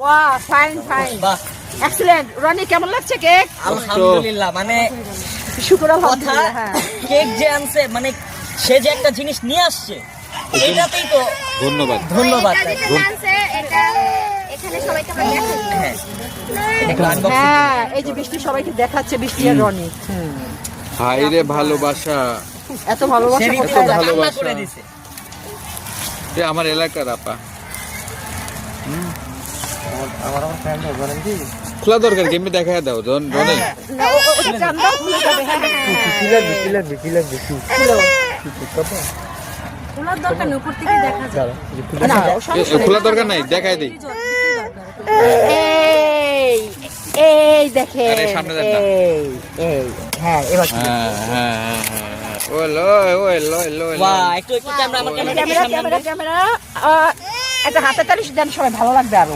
Wow fine fine বাহ excellent Roni কেমন লাগছে কেক আলহামদুলিল্লাহ মানে শুকর কথা আলহামদুলিল্লাহ হ্যাঁ কেক যে আনছে মানে সে যে একটা জিনিস নিয়ে আসছে এটাতেই তো ধন্যবাদ ধন্যবাদ এখানে সবাইকে আমরা দেখাই। হ্যাঁ এটা একটু unboxing করি। হ্যাঁ এই যে বৃষ্টি সবাইকে দেখাচ্ছে বৃষ্টি আর রনি হাই রে ভালোবাসা এত ভালোবাসা সেদিন তো কোথায় ভালো। যায়? রান্না করে দিছে এ আমার এলাকার আপা খোলা দরকার কি এমনি দেখা দাও রনি না, ওটা কান্দা খুলে যাবে হ্যাঁ খুলো। খোলার দরকার নেই, উপর থেকে দেখা যায়। না, সমস্যা নেই। খোলা দরকার নাই দেখাই দিই এই এই দেখে আরে, সামনে দেখ না। এই হ্যাঁ এবার কি? হ্যাঁ ও লয় বাহ একটু একটু ক্যামেরা আমার ক্যামেরা ক্যামেরা ক্যামেরা ক্যামেরা একটা হাতে তালি দেন সবাই ভালো লাগবে আরো